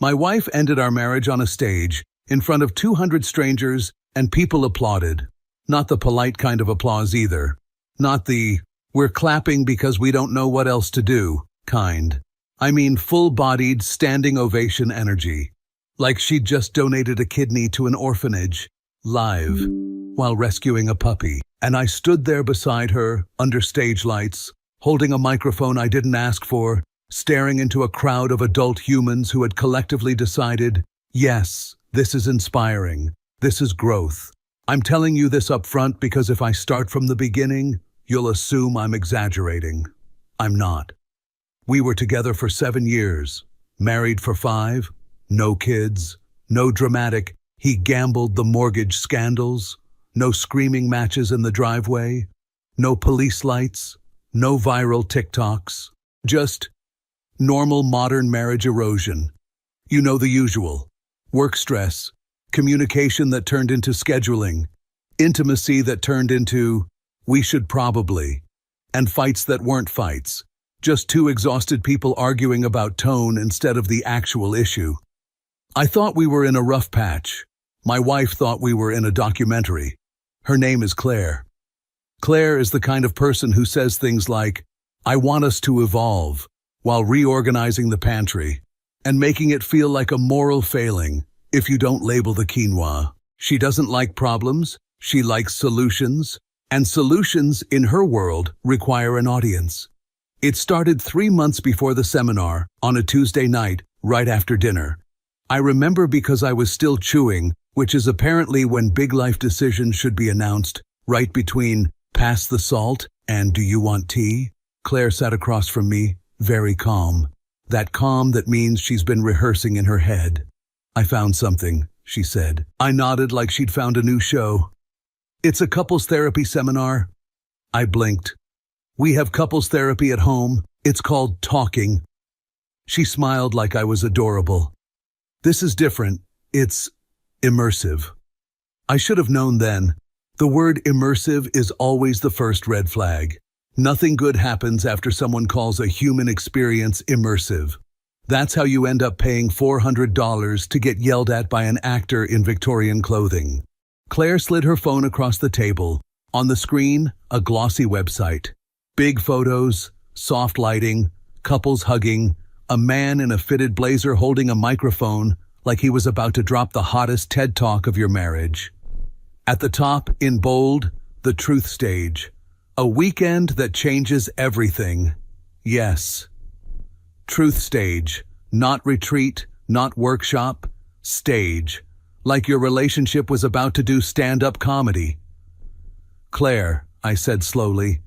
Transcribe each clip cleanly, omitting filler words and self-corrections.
My wife ended our marriage on a stage, in front of 200 strangers, and people applauded. Not the polite kind of applause either. Not the, we're clapping because we don't know what else to do, kind. I mean full-bodied, standing ovation energy. Like she'd just donated a kidney to an orphanage, live, while rescuing a puppy. And I stood there beside her, under stage lights, holding a microphone I didn't ask for, staring into a crowd of adult humans who had collectively decided, yes, this is inspiring, this is growth. I'm telling you this up front because if I start from the beginning, you'll assume I'm exaggerating. I'm not. We were together for 7 years, married for 5, no kids, no dramatic, he gambled the mortgage scandals, no screaming matches in the driveway, no police lights, no viral TikToks, just normal modern marriage erosion. You know the usual. Work stress, communication that turned into scheduling, intimacy that turned into, we should probably, and fights that weren't fights. Just 2 exhausted people arguing about tone instead of the actual issue. I thought we were in a rough patch. My wife thought we were in a documentary. Her name is Claire. Claire is the kind of person who says things like, I want us to evolve, while reorganizing the pantry, and making it feel like a moral failing if you don't label the quinoa. She doesn't like problems, she likes solutions, and solutions in her world require an audience. It started 3 months before the seminar, on a Tuesday night, right after dinner. I remember because I was still chewing, which is apparently when big life decisions should be announced, right between pass the salt and do you want tea? Claire sat across from me, very calm. That calm that means she's been rehearsing in her head. I found something, she said. I nodded like she'd found a new show. It's a couples therapy seminar. I blinked. We have couples therapy at home. It's called talking. She smiled like I was adorable. This is different. It's immersive. I should have known then. The word immersive is always the first red flag. Nothing good happens after someone calls a human experience immersive. That's how you end up paying $400 to get yelled at by an actor in Victorian clothing. Claire slid her phone across the table. On the screen, a glossy website. Big photos, soft lighting, couples hugging, a man in a fitted blazer holding a microphone like he was about to drop the hottest TED Talk of your marriage. At the top, in bold, the truth stage. A weekend that changes everything. Yes. Truth stage. Not retreat, not workshop. Stage. Like your relationship was about to do stand-up comedy. Claire, I said slowly,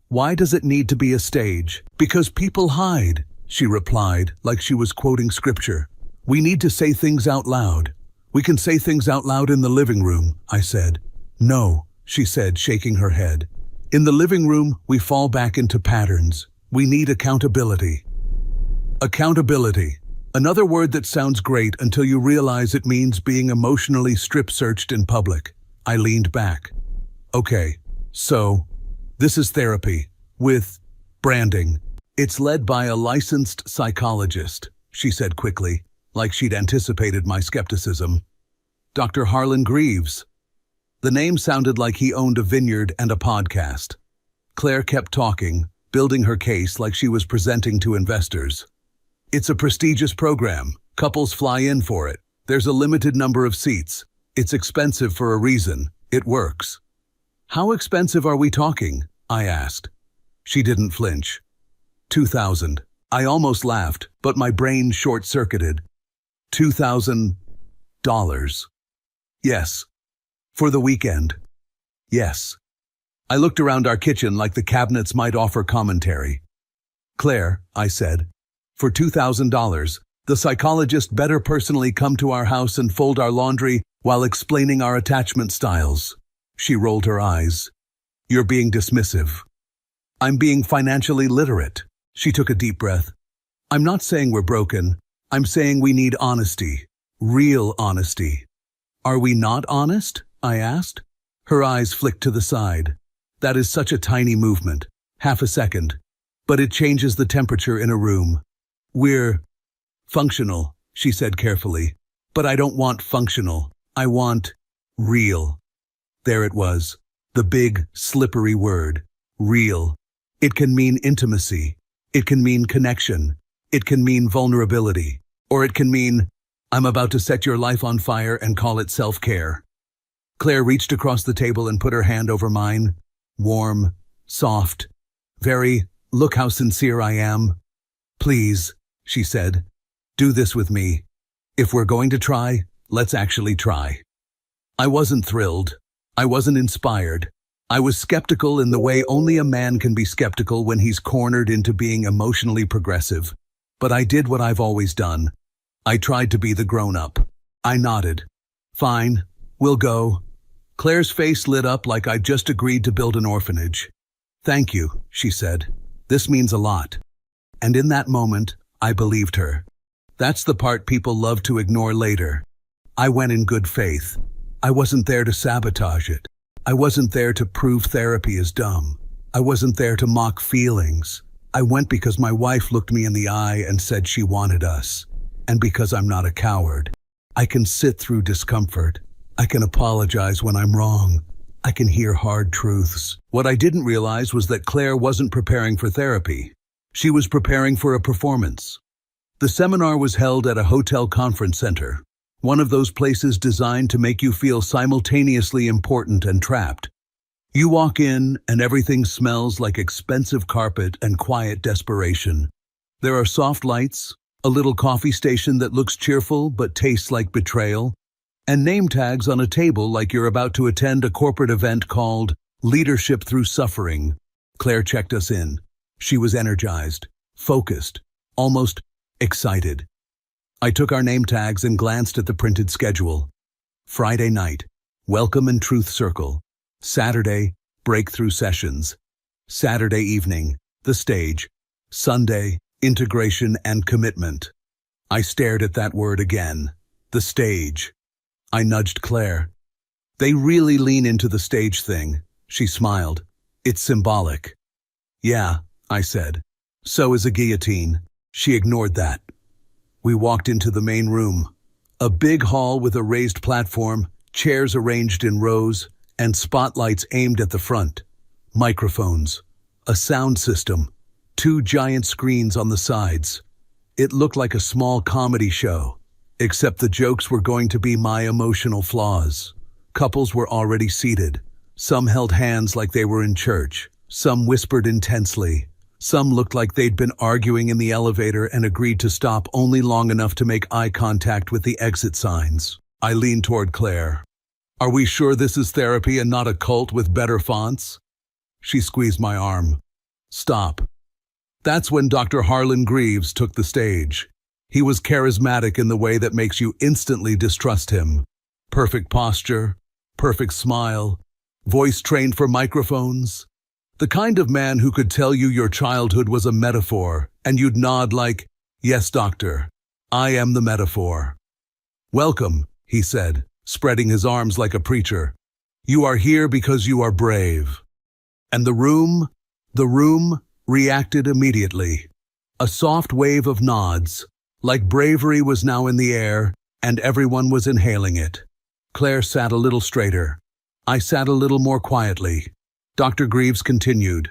why does it need to be a stage? Because people hide, she replied, like she was quoting scripture. We need to say things out loud. We can say things out loud in the living room, I said. No, she said, shaking her head. In the living room, we fall back into patterns. We need accountability. Accountability. Another word that sounds great until you realize it means being emotionally strip-searched in public. I leaned back. Okay, so, this is therapy, with branding. It's led by a licensed psychologist, she said quickly, like she'd anticipated my skepticism. Dr. Harlan Greaves. The name sounded like he owned a vineyard and a podcast. Claire kept talking, building her case like she was presenting to investors. It's a prestigious program. Couples fly in for it. There's a limited number of seats. It's expensive for a reason. It works. How expensive are we talking? I asked. She didn't flinch. $2,000. I almost laughed, but my brain short-circuited. $2,000. Yes. For the weekend. Yes. I looked around our kitchen like the cabinets might offer commentary. Claire, I said, for $2,000, the psychologist better personally come to our house and fold our laundry while explaining our attachment styles. She rolled her eyes. You're being dismissive. I'm being financially literate. She took a deep breath. I'm not saying we're broken. I'm saying we need honesty. Real honesty. Are we not honest? I asked. Her eyes flicked to the side. That is such a tiny movement. Half a second. But it changes the temperature in a room. We're functional, she said carefully. But I don't want functional. I want real. There it was. The big, slippery word. Real. It can mean intimacy. It can mean connection. It can mean vulnerability. Or it can mean, I'm about to set your life on fire and call it self-care. Claire reached across the table and put her hand over mine. Warm, soft, very, look how sincere I am. Please, she said, do this with me. If we're going to try, let's actually try. I wasn't thrilled. I wasn't inspired. I was skeptical in the way only a man can be skeptical when he's cornered into being emotionally progressive. But I did what I've always done. I tried to be the grown-up. I nodded. Fine, we'll go. Claire's face lit up like I'd just agreed to build an orphanage. Thank you, she said. This means a lot. And in that moment, I believed her. That's the part people love to ignore later. I went in good faith. I wasn't there to sabotage it. I wasn't there to prove therapy is dumb. I wasn't there to mock feelings. I went because my wife looked me in the eye and said she wanted us. And because I'm not a coward. I can sit through discomfort. I can apologize when I'm wrong. I can hear hard truths. What I didn't realize was that Claire wasn't preparing for therapy. She was preparing for a performance. The seminar was held at a hotel conference center, one of those places designed to make you feel simultaneously important and trapped. You walk in and everything smells like expensive carpet and quiet desperation. There are soft lights, a little coffee station that looks cheerful but tastes like betrayal, and name tags on a table like you're about to attend a corporate event called Leadership Through Suffering. Claire checked us in. She was energized, focused, almost excited. I took our name tags and glanced at the printed schedule. Friday night, Welcome and Truth Circle. Saturday, Breakthrough Sessions. Saturday evening, The Stage. Sunday, Integration and Commitment. I stared at that word again. The stage. I nudged Claire. They really lean into the stage thing. She smiled. It's symbolic. Yeah, I said. So is a guillotine. She ignored that. We walked into the main room. A big hall with a raised platform, chairs arranged in rows, and spotlights aimed at the front. Microphones. A sound system. 2 giant screens on the sides. It looked like a small comedy show, except the jokes were going to be my emotional flaws. Couples were already seated. Some held hands like they were in church. Some whispered intensely. Some looked like they'd been arguing in the elevator and agreed to stop only long enough to make eye contact with the exit signs. I leaned toward Claire. Are we sure this is therapy and not a cult with better fonts? She squeezed my arm. Stop. That's when Dr. Harlan Greaves took the stage. He was charismatic in the way that makes you instantly distrust him. Perfect posture, perfect smile, voice trained for microphones. The kind of man who could tell you your childhood was a metaphor, and you'd nod like, yes, doctor, I am the metaphor. Welcome, he said, spreading his arms like a preacher. You are here because you are brave. And the room reacted immediately. A soft wave of nods, like bravery was now in the air, and everyone was inhaling it. Claire sat a little straighter. I sat a little more quietly. Dr. Greaves continued.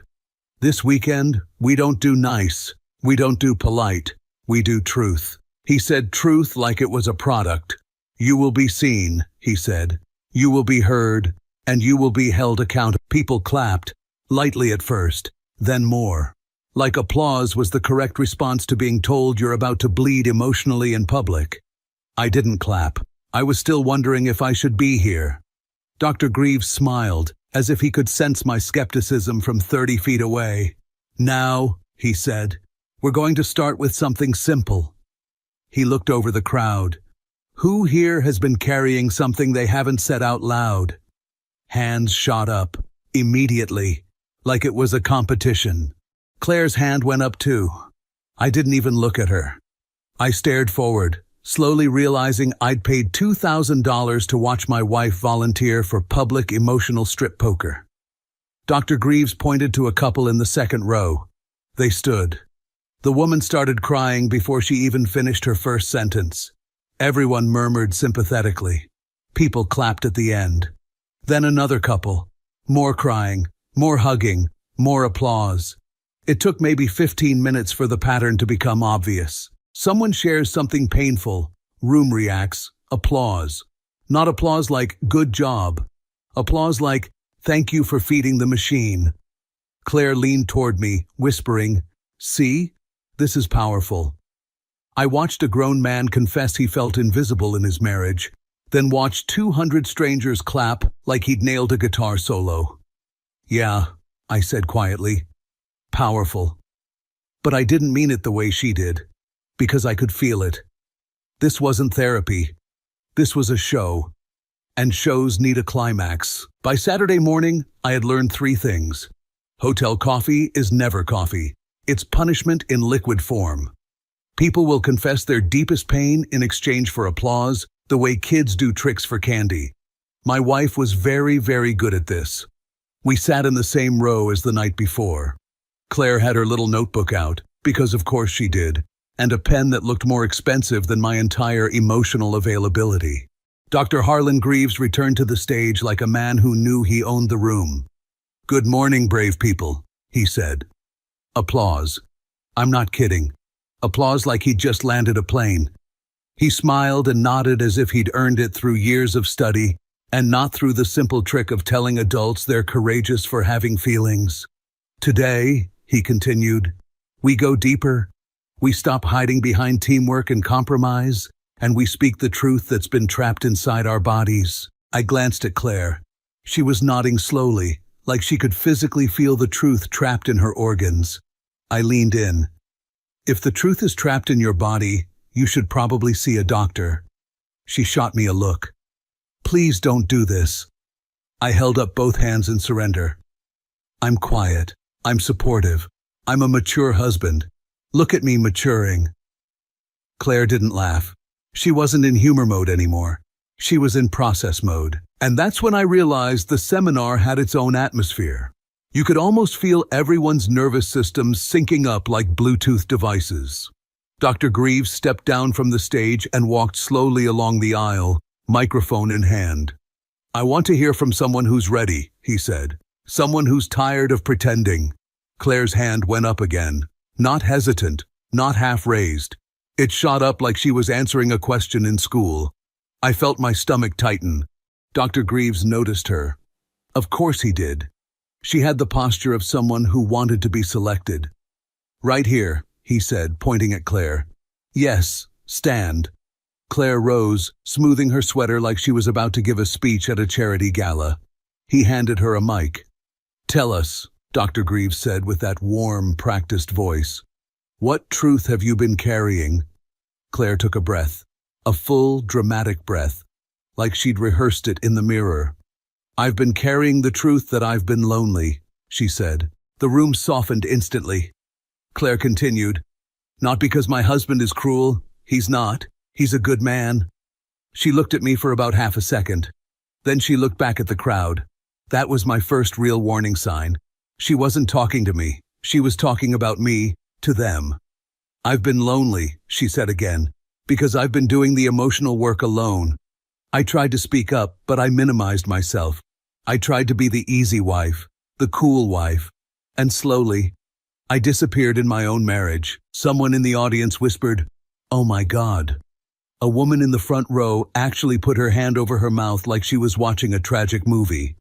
This weekend, we don't do nice, we don't do polite, we do truth. He said truth like it was a product. You will be seen, he said. You will be heard, and you will be held accountable. People clapped, lightly at first, then more. Like applause was the correct response to being told you're about to bleed emotionally in public. I didn't clap. I was still wondering if I should be here. Dr. Greaves smiled, as if he could sense my skepticism from 30 feet away. Now, he said, we're going to start with something simple. He looked over the crowd. Who here has been carrying something they haven't said out loud? Hands shot up, immediately, like it was a competition. Claire's hand went up too. I didn't even look at her. I stared forward, slowly realizing I'd paid $2,000 to watch my wife volunteer for public emotional strip poker. Dr. Greaves pointed to a couple in the second row. They stood. The woman started crying before she even finished her first sentence. Everyone murmured sympathetically. People clapped at the end. Then another couple. More crying, more hugging, more applause. It took maybe 15 minutes for the pattern to become obvious. Someone shares something painful. Room reacts. Applause. Not applause like, good job. Applause like, thank you for feeding the machine. Claire leaned toward me, whispering, see? This is powerful. I watched a grown man confess he felt invisible in his marriage, then watched 200 strangers clap like he'd nailed a guitar solo. Yeah, I said quietly. Powerful. But I didn't mean it the way she did, because I could feel it. This wasn't therapy. This was a show. And shows need a climax. By Saturday morning, I had learned 3 things. Hotel coffee is never coffee. It's punishment in liquid form. People will confess their deepest pain in exchange for applause, the way kids do tricks for candy. My wife was very, very good at this. We sat in the same row as the night before. Claire had her little notebook out, because of course she did, and a pen that looked more expensive than my entire emotional availability. Dr. Harlan Greaves returned to the stage like a man who knew he owned the room. Good morning, brave people, he said. Applause. I'm not kidding. Applause like he'd just landed a plane. He smiled and nodded as if he'd earned it through years of study, and not through the simple trick of telling adults they're courageous for having feelings. Today, he continued, we go deeper. We stop hiding behind teamwork and compromise, and we speak the truth that's been trapped inside our bodies. I glanced at Claire. She was nodding slowly, like she could physically feel the truth trapped in her organs. I leaned in. If the truth is trapped in your body, you should probably see a doctor. She shot me a look. Please don't do this. I held up both hands in surrender. I'm quiet. I'm supportive. I'm a mature husband. Look at me maturing. Claire didn't laugh. She wasn't in humor mode anymore. She was in process mode. And that's when I realized the seminar had its own atmosphere. You could almost feel everyone's nervous systems syncing up like Bluetooth devices. Dr. Greaves stepped down from the stage and walked slowly along the aisle, microphone in hand. I want to hear from someone who's ready, he said. Someone who's tired of pretending. Claire's hand went up again. Not hesitant, not half-raised. It shot up like she was answering a question in school. I felt my stomach tighten. Dr. Greaves noticed her. Of course he did. She had the posture of someone who wanted to be selected. Right here, he said, pointing at Claire. Yes, stand. Claire rose, smoothing her sweater like she was about to give a speech at a charity gala. He handed her a mic. Tell us, Dr. Greaves said with that warm, practiced voice. What truth have you been carrying? Claire took a breath. A full, dramatic breath, like she'd rehearsed it in the mirror. I've been carrying the truth that I've been lonely, she said. The room softened instantly. Claire continued, not because my husband is cruel. He's not. He's a good man. She looked at me for about half a second. Then she looked back at the crowd. That was my first real warning sign. She wasn't talking to me. She was talking about me, to them. I've been lonely, she said again, because I've been doing the emotional work alone. I tried to speak up, but I minimized myself. I tried to be the easy wife, the cool wife. And slowly, I disappeared in my own marriage. Someone in the audience whispered, "Oh my God." A woman in the front row actually put her hand over her mouth like she was watching a tragic movie.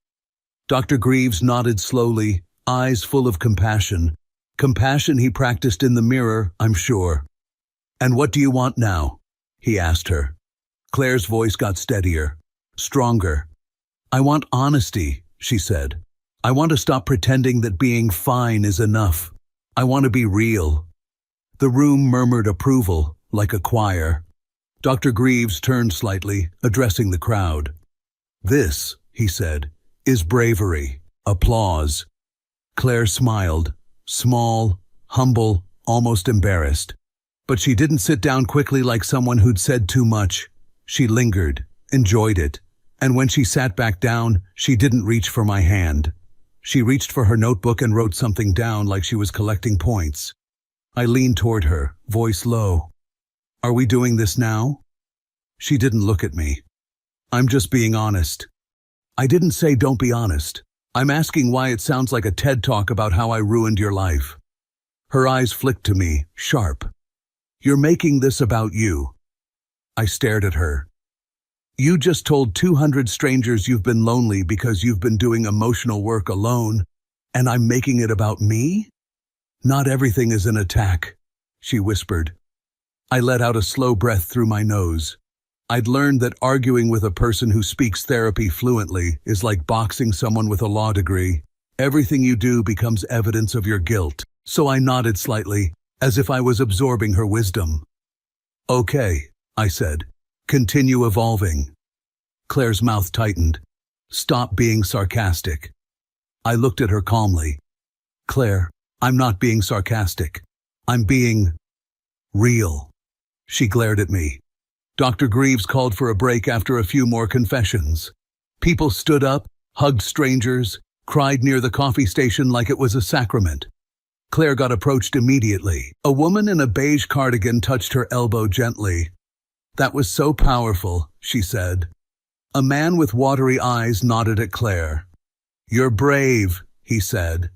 Dr. Greaves nodded slowly, eyes full of compassion. Compassion he practiced in the mirror, I'm sure. "And what do you want now?" he asked her. Claire's voice got steadier, stronger. "I want honesty," she said. "I want to stop pretending that being fine is enough. I want to be real." The room murmured approval, like a choir. Dr. Greaves turned slightly, addressing the crowd. "This," he said, "is bravery." Applause. Claire smiled, small, humble, almost embarrassed. But she didn't sit down quickly like someone who'd said too much. She lingered, enjoyed it, and when she sat back down, she didn't reach for my hand. She reached for her notebook and wrote something down like she was collecting points. I leaned toward her, voice low. "Are we doing this now?" She didn't look at me. I'm just being honest. I didn't say don't be honest. I'm asking why it sounds like a TED talk about how I ruined your life. Her eyes flicked to me, sharp. You're making this about you. I stared at her. You just told 200 strangers you've been lonely because you've been doing emotional work alone, and I'm making it about me? Not everything is an attack, she whispered. I let out a slow breath through my nose. I'd learned that arguing with a person who speaks therapy fluently is like boxing someone with a law degree. Everything you do becomes evidence of your guilt, so I nodded slightly, as if I was absorbing her wisdom. Okay, I said. Continue evolving. Claire's mouth tightened. Stop being sarcastic. I looked at her calmly. Claire, I'm not being sarcastic. I'm being real. She glared at me. Dr. Greaves called for a break after a few more confessions. People stood up, hugged strangers, cried near the coffee station like it was a sacrament. Claire got approached immediately. A woman in a beige cardigan touched her elbow gently. That was so powerful, she said. A man with watery eyes nodded at Claire. You're brave, he said.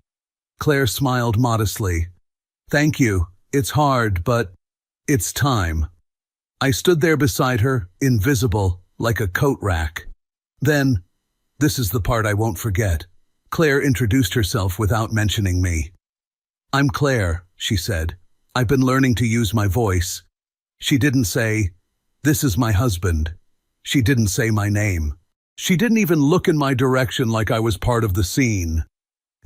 Claire smiled modestly. Thank you. It's hard, but it's time. I stood there beside her, invisible, like a coat rack. Then, this is the part I won't forget, Claire introduced herself without mentioning me. I'm Claire, she said. I've been learning to use my voice. She didn't say, this is my husband. She didn't say my name. She didn't even look in my direction like I was part of the scene.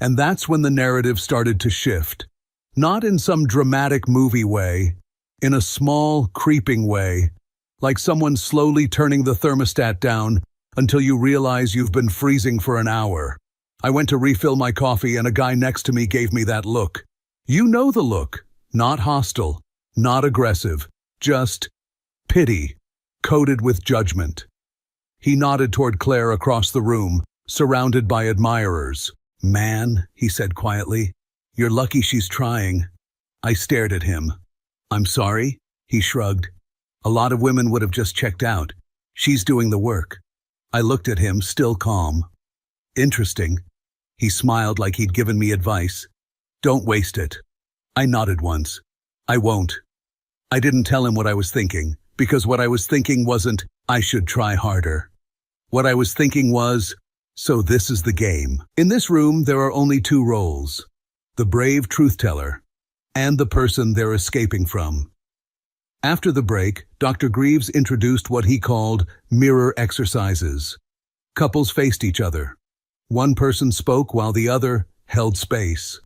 And that's when the narrative started to shift. Not in some dramatic movie way, in a small, creeping way, like someone slowly turning the thermostat down until you realize you've been freezing for an hour. I went to refill my coffee and a guy next to me gave me that look. You know the look. Not hostile, not aggressive, just pity, coated with judgment. He nodded toward Claire across the room, surrounded by admirers. Man, he said quietly, you're lucky she's trying. I stared at him. I'm sorry, he shrugged. A lot of women would have just checked out. She's doing the work. I looked at him, still calm. Interesting. He smiled like he'd given me advice. Don't waste it. I nodded once. I won't. I didn't tell him what I was thinking, because what I was thinking wasn't, I should try harder. What I was thinking was, so this is the game. In this room, there are only two roles. The brave truth-teller and the person they're escaping from. After the break, Dr. Greaves introduced what he called mirror exercises. Couples faced each other. One person spoke while the other held space.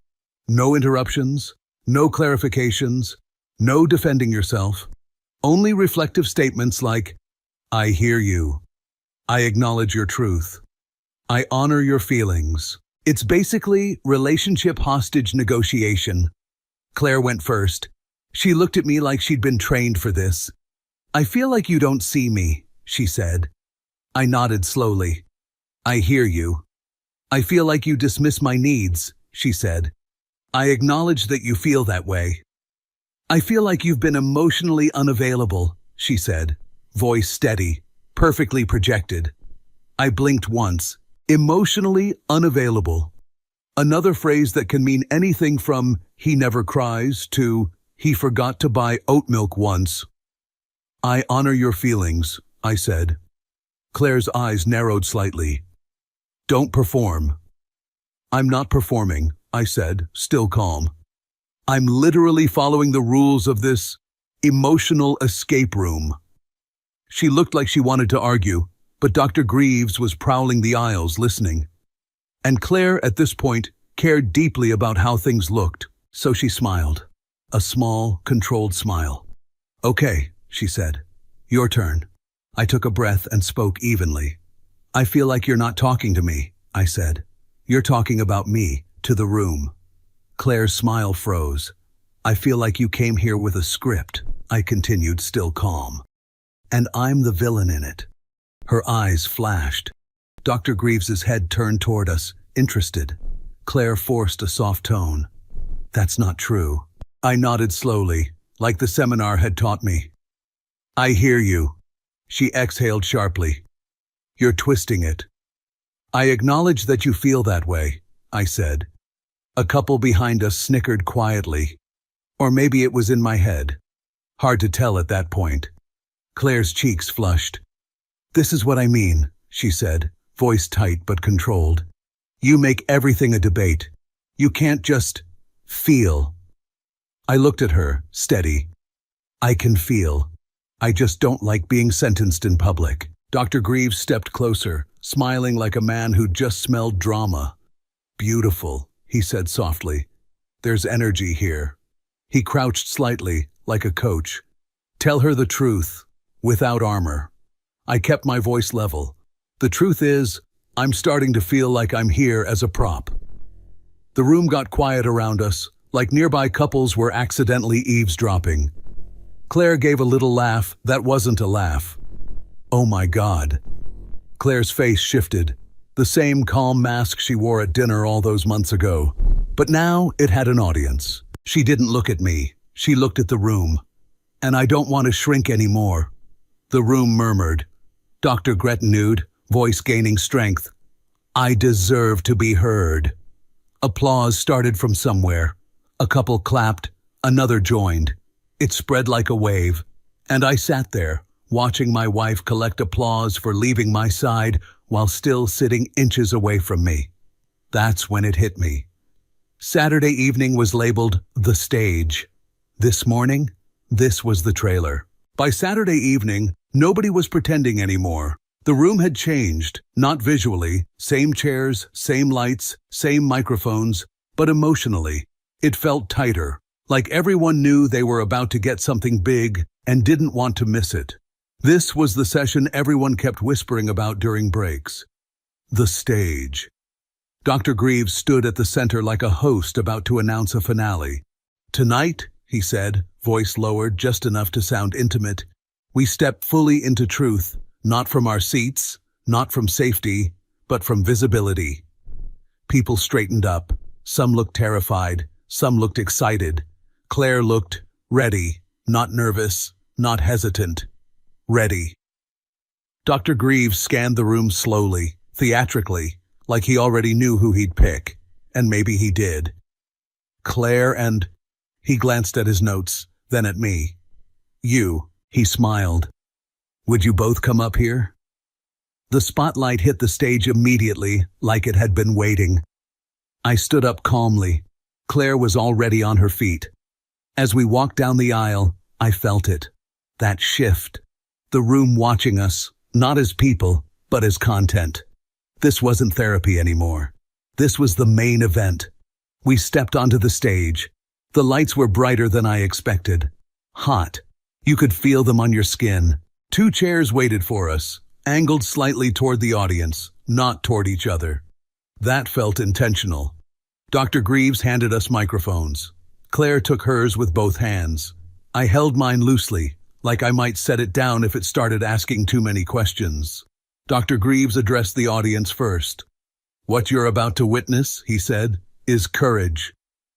No interruptions, no clarifications, no defending yourself. Only reflective statements like, I hear you. I acknowledge your truth. I honor your feelings. It's basically relationship hostage negotiation. Claire went first. She looked at me like she'd been trained for this. I feel like you don't see me, she said. I nodded slowly. I hear you. I feel like you dismiss my needs, she said. I acknowledge that you feel that way. I feel like you've been emotionally unavailable, she said, voice steady, perfectly projected. I blinked once. Emotionally unavailable. Another phrase that can mean anything from he never cries to he forgot to buy oat milk once. I honor your feelings, I said. Claire's eyes narrowed slightly. Don't perform. I'm not performing, I said, still calm. I'm literally following the rules of this emotional escape room. She looked like she wanted to argue, but Dr. Greaves was prowling the aisles listening. And Claire, at this point, cared deeply about how things looked, so she smiled. A small, controlled smile. Okay, she said. Your turn. I took a breath and spoke evenly. I feel like you're not talking to me, I said. You're talking about me, to the room. Claire's smile froze. I feel like you came here with a script, I continued, still calm. And I'm the villain in it. Her eyes flashed. Dr. Greaves's head turned toward us, interested. Claire forced a soft tone. That's not true. I nodded slowly, like the seminar had taught me. I hear you. She exhaled sharply. You're twisting it. I acknowledge that you feel that way, I said. A couple behind us snickered quietly. Or maybe it was in my head. Hard to tell at that point. Claire's cheeks flushed. This is what I mean, she said, voice tight but controlled. You make everything a debate. You can't just feel. I looked at her, steady. I can feel. I just don't like being sentenced in public. Dr. Greaves stepped closer, smiling like a man who'd just smelled drama. Beautiful, he said softly. There's energy here. He crouched slightly, like a coach. Tell her the truth, without armor. I kept my voice level. The truth is, I'm starting to feel like I'm here as a prop. The room got quiet around us, like nearby couples were accidentally eavesdropping. Claire gave a little laugh that wasn't a laugh. Oh my God. Claire's face shifted, the same calm mask she wore at dinner all those months ago. But now it had an audience. She didn't look at me, she looked at the room. And I don't want to shrink anymore. The room murmured. Dr. Grettenude, voice gaining strength. I deserve to be heard. Applause started from somewhere. A couple clapped, another joined. It spread like a wave, and I sat there, watching my wife collect applause for leaving my side while still sitting inches away from me. That's when it hit me. Saturday evening was labeled The Stage. This morning, this was the trailer. By Saturday evening, nobody was pretending anymore. The room had changed, not visually, same chairs, same lights, same microphones, but emotionally. It felt tighter, like everyone knew they were about to get something big and didn't want to miss it. This was the session everyone kept whispering about during breaks. The Stage. Dr. Greaves stood at the center like a host about to announce a finale. Tonight, he said, voice lowered just enough to sound intimate, we step fully into truth, not from our seats, not from safety, but from visibility. People straightened up. Some looked terrified, some looked excited. Claire looked ready, not nervous, not hesitant. Ready. Dr. Greaves scanned the room slowly, theatrically, like he already knew who he'd pick, and maybe he did. Claire and... He glanced at his notes, then at me. You, he smiled. Would you both come up here? The spotlight hit the stage immediately, like it had been waiting. I stood up calmly. Claire was already on her feet. As we walked down the aisle, I felt it. That shift. The room watching us, not as people, but as content. This wasn't therapy anymore. This was the main event. We stepped onto the stage. The lights were brighter than I expected. Hot. You could feel them on your skin. 2 chairs waited for us, angled slightly toward the audience, not toward each other. That felt intentional. Dr. Greaves handed us microphones. Claire took hers with both hands. I held mine loosely, like I might set it down if it started asking too many questions. Dr. Greaves addressed the audience first. What you're about to witness, he said, is courage.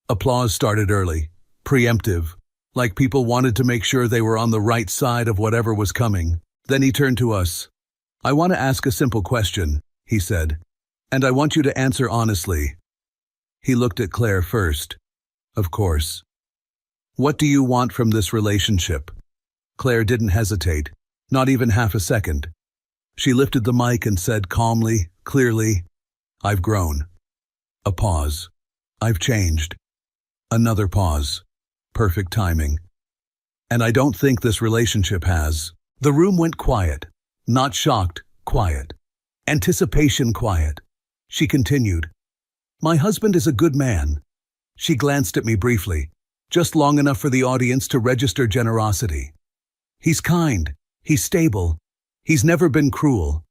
Applause started early, preemptive, like people wanted to make sure they were on the right side of whatever was coming. Then he turned to us. I want to ask a simple question, he said, and I want you to answer honestly. He looked at Claire first. Of course. What do you want from this relationship? Claire didn't hesitate, not even half a second. She lifted the mic and said calmly, clearly, I've grown. A pause. I've changed. Another pause. Perfect timing. And I don't think this relationship has. The room went quiet. Not shocked, quiet. Anticipation quiet. She continued. My husband is a good man. She glanced at me briefly, just long enough for the audience to register generosity. He's kind. He's stable. He's never been cruel.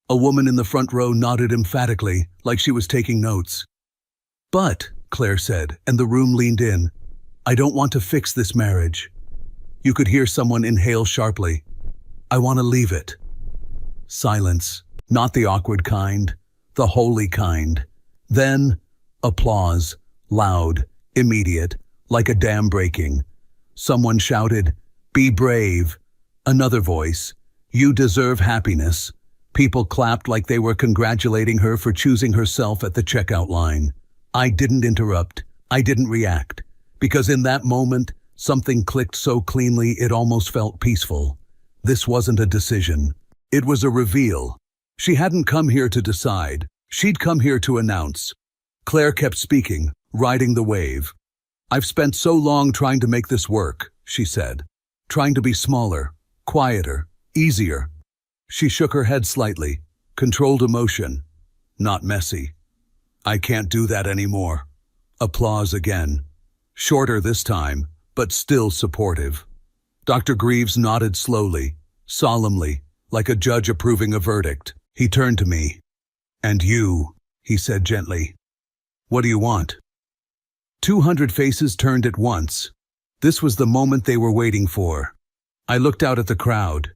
A woman in the front row nodded emphatically, like she was taking notes. But, Claire said, and the room leaned in, I don't want to fix this marriage. You could hear someone inhale sharply. I want to leave it. Silence, not the awkward kind, the holy kind. Then, applause, loud, immediate, like a dam breaking. Someone shouted, Be brave. Another voice, You deserve happiness. People clapped like they were congratulating her for choosing herself at the checkout line. I didn't interrupt. I didn't react. Because in that moment, something clicked so cleanly it almost felt peaceful. This wasn't a decision. It was a reveal. She hadn't come here to decide. She'd come here to announce. Claire kept speaking, riding the wave. I've spent so long trying to make this work, she said. Trying to be smaller, quieter, easier. She shook her head slightly, controlled emotion. Not messy. I can't do that anymore. Applause again. Shorter this time, but still supportive. Dr. Greaves nodded slowly, solemnly, like a judge approving a verdict. He turned to me. And you, he said gently. What do you want? 200 faces turned at once. This was the moment they were waiting for. I looked out at the crowd.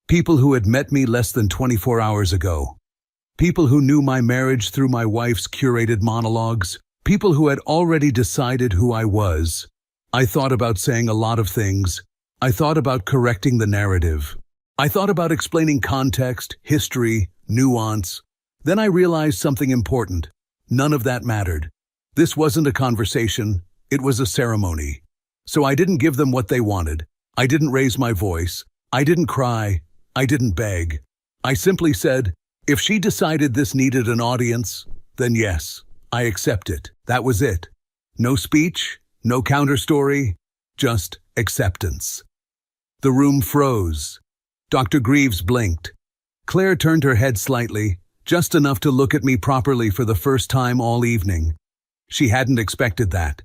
People who had met me less than 24 hours ago. People who knew my marriage through my wife's curated monologues. People who had already decided who I was. I thought about saying a lot of things. I thought about correcting the narrative. I thought about explaining context, history, nuance. Then I realized something important. None of that mattered. This wasn't a conversation, it was a ceremony. So I didn't give them what they wanted. I didn't raise my voice. I didn't cry. I didn't beg. I simply said, if she decided this needed an audience, then yes, I accept it. That was it. No speech, no counterstory, just acceptance. The room froze. Dr. Greaves blinked. Claire turned her head slightly, just enough to look at me properly for the first time all evening. She hadn't expected that.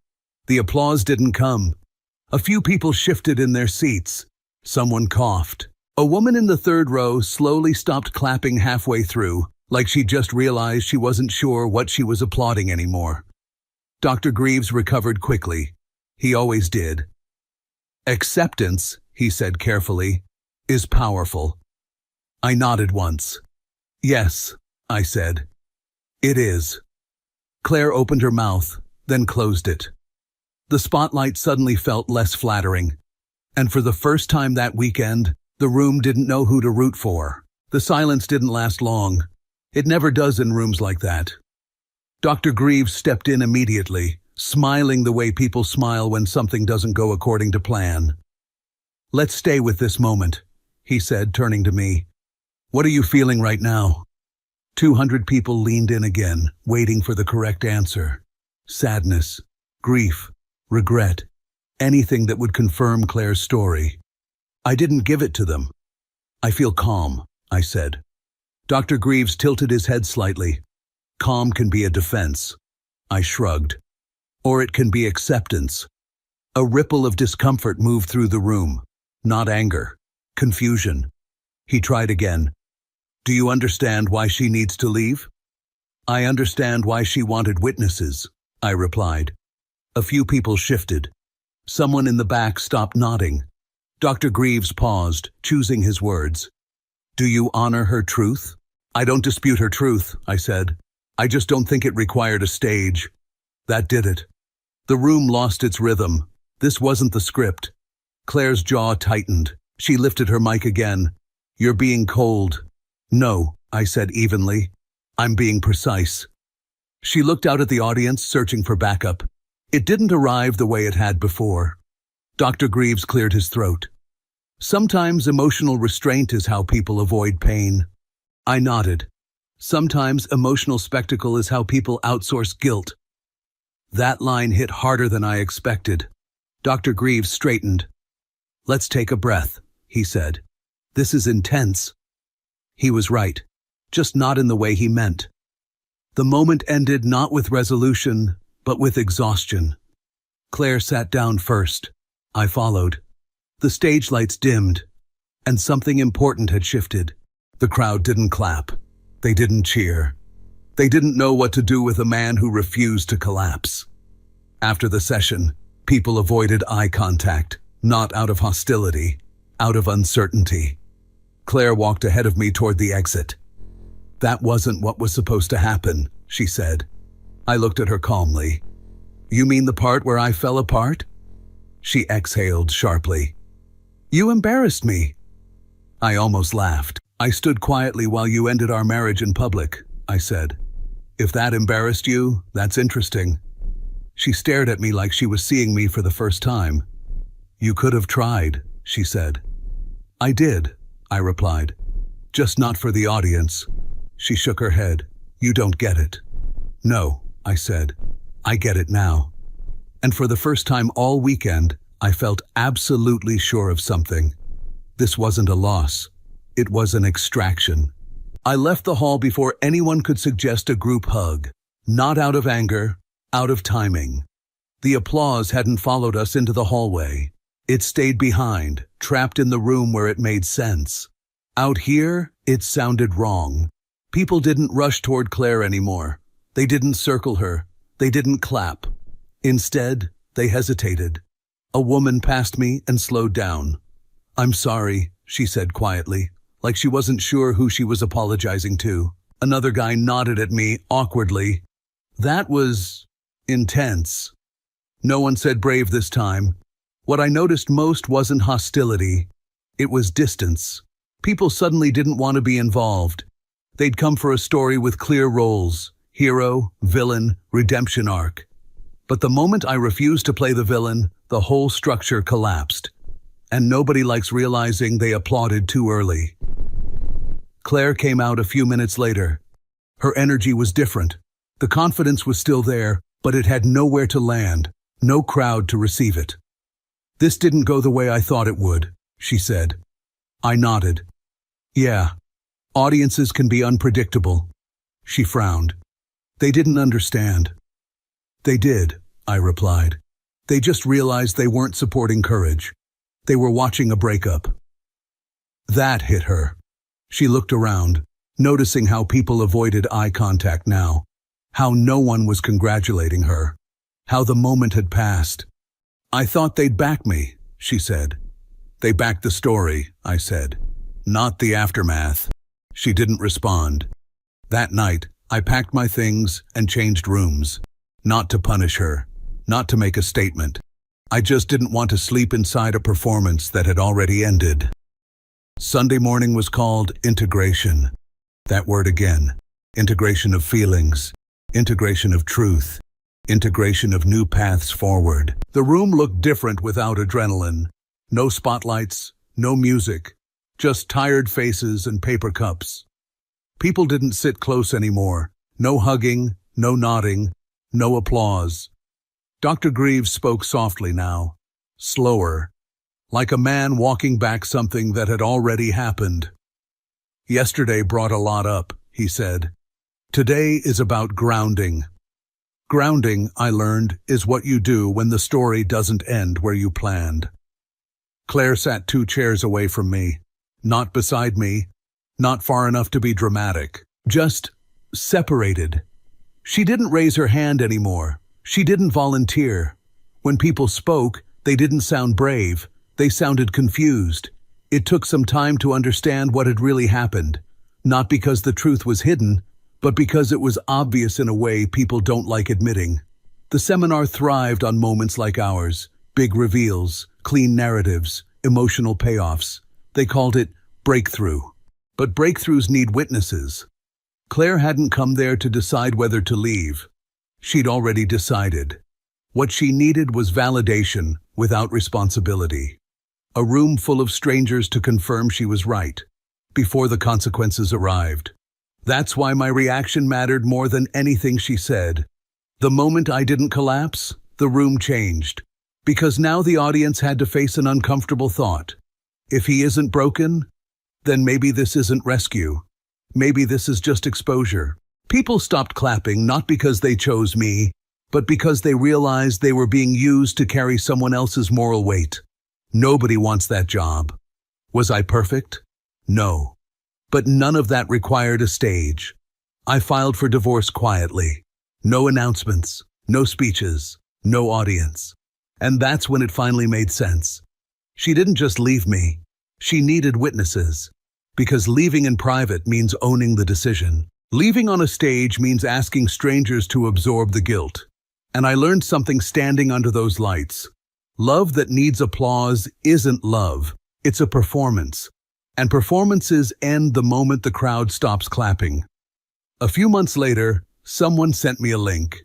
The applause didn't come. A few people shifted in their seats. Someone coughed. A woman in the third row slowly stopped clapping halfway through, like she just realized she wasn't sure what she was applauding anymore. Dr. Greaves recovered quickly. He always did. Acceptance, he said carefully, is powerful. I nodded once. Yes, I said. It is. Claire opened her mouth, then closed it. The spotlight suddenly felt less flattering. And for the first time that weekend, the room didn't know who to root for. The silence didn't last long. It never does in rooms like that. Dr. Greaves stepped in immediately, smiling the way people smile when something doesn't go according to plan. Let's stay with this moment, he said, turning to me. What are you feeling right now? 200 people leaned in again, waiting for the correct answer. Sadness, grief, regret, anything that would confirm Claire's story. I didn't give it to them. I feel calm, I said. Dr. Greaves tilted his head slightly. Calm can be a defense. I shrugged. Or it can be acceptance. A ripple of discomfort moved through the room. Not anger. Confusion. He tried again. Do you understand why she needs to leave? I understand why she wanted witnesses, I replied. A few people shifted. Someone in the back stopped nodding. Dr. Greaves paused, choosing his words. Do you honor her truth? I don't dispute her truth, I said. I just don't think it required a stage. That did it. The room lost its rhythm. This wasn't the script. Claire's jaw tightened. She lifted her mic again. You're being cold. No, I said evenly. I'm being precise. She looked out at the audience, searching for backup. It didn't arrive the way it had before. Dr. Greaves cleared his throat. Sometimes emotional restraint is how people avoid pain. I nodded. Sometimes emotional spectacle is how people outsource guilt. That line hit harder than I expected. Dr. Greaves straightened. Let's take a breath, he said. This is intense. He was right, just not in the way he meant. The moment ended not with resolution, but with exhaustion. Claire sat down first. I followed. The stage lights dimmed, and something important had shifted. The crowd didn't clap. They didn't cheer. They didn't know what to do with a man who refused to collapse. After the session, people avoided eye contact, not out of hostility, out of uncertainty. Claire walked ahead of me toward the exit. That wasn't what was supposed to happen, she said. I looked at her calmly. You mean the part where I fell apart? She exhaled sharply. You embarrassed me. I almost laughed. I stood quietly while you ended our marriage in public, I said. If that embarrassed you, that's interesting. She stared at me like she was seeing me for the first time. You could have tried, she said. I did, I replied. Just not for the audience. She shook her head. You don't get it. No, I said. I get it now. And for the first time all weekend, I felt absolutely sure of something. This wasn't a loss. It was an extraction. I left the hall before anyone could suggest a group hug. Not out of anger, out of timing. The applause hadn't followed us into the hallway. It stayed behind, trapped in the room where it made sense. Out here, it sounded wrong. People didn't rush toward Claire anymore. They didn't circle her. They didn't clap. Instead, they hesitated. A woman passed me and slowed down. I'm sorry, she said quietly, like she wasn't sure who she was apologizing to. Another guy nodded at me awkwardly. That was intense. No one said brave this time. What I noticed most wasn't hostility. It was distance. People suddenly didn't want to be involved. They'd come for a story with clear roles: hero, villain, redemption arc. But the moment I refused to play the villain, the whole structure collapsed. And nobody likes realizing they applauded too early. Claire came out a few minutes later. Her energy was different. The confidence was still there, but it had nowhere to land, no crowd to receive it. This didn't go the way I thought it would, she said. I nodded. Yeah, audiences can be unpredictable. She frowned. They didn't understand. They did, I replied. They just realized they weren't supporting courage. They were watching a breakup. That hit her. She looked around, noticing how people avoided eye contact now, how no one was congratulating her, how the moment had passed. I thought they'd back me, she said. They backed the story, I said. Not the aftermath. She didn't respond. That night, I packed my things and changed rooms. Not to punish her, not to make a statement. I just didn't want to sleep inside a performance that had already ended. Sunday morning was called integration. That word again. Integration of feelings, integration of truth, integration of new paths forward. The room looked different without adrenaline. No spotlights, no music, just tired faces and paper cups. People didn't sit close anymore. No hugging, no nodding, no applause. Dr. Greaves spoke softly now, slower, like a man walking back something that had already happened. Yesterday brought a lot up, he said. Today is about grounding. Grounding, I learned, is what you do when the story doesn't end where you planned. Claire sat 2 chairs away from me, not beside me, not far enough to be dramatic, just separated. She didn't raise her hand anymore. She didn't volunteer. When people spoke, they didn't sound brave. They sounded confused. It took some time to understand what had really happened, not because the truth was hidden, but because it was obvious in a way people don't like admitting. The seminar thrived on moments like ours, big reveals, clean narratives, emotional payoffs. They called it breakthrough. But breakthroughs need witnesses. Claire hadn't come there to decide whether to leave. She'd already decided. What she needed was validation without responsibility. A room full of strangers to confirm she was right, before the consequences arrived. That's why my reaction mattered more than anything she said. The moment I didn't collapse, the room changed. Because now the audience had to face an uncomfortable thought. If he isn't broken, then maybe this isn't rescue. Maybe this is just exposure. People stopped clapping not because they chose me, but because they realized they were being used to carry someone else's moral weight. Nobody wants that job. Was I perfect? No. But none of that required a stage. I filed for divorce quietly. No announcements, no speeches, no audience. And that's when it finally made sense. She didn't just leave me. She needed witnesses. Because leaving in private means owning the decision. Leaving on a stage means asking strangers to absorb the guilt. And I learned something standing under those lights. Love that needs applause isn't love. It's a performance. And performances end the moment the crowd stops clapping. A few months later, someone sent me a link.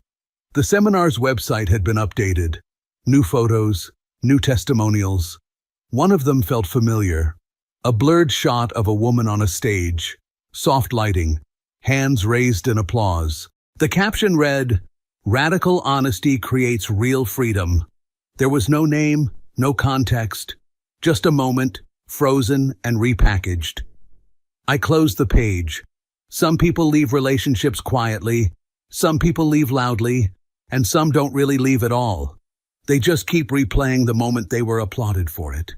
The seminar's website had been updated. New photos, new testimonials. One of them felt familiar. A blurred shot of a woman on a stage, soft lighting, hands raised in applause. The caption read, "Radical honesty creates real freedom." There was no name, no context, just a moment, frozen and repackaged. I closed the page. Some people leave relationships quietly, some people leave loudly, and some don't really leave at all. They just keep replaying the moment they were applauded for it.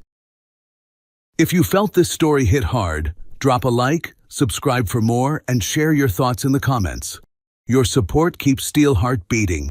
If you felt this story hit hard, drop a like, subscribe for more, and share your thoughts in the comments. Your support keeps Steelheart beating.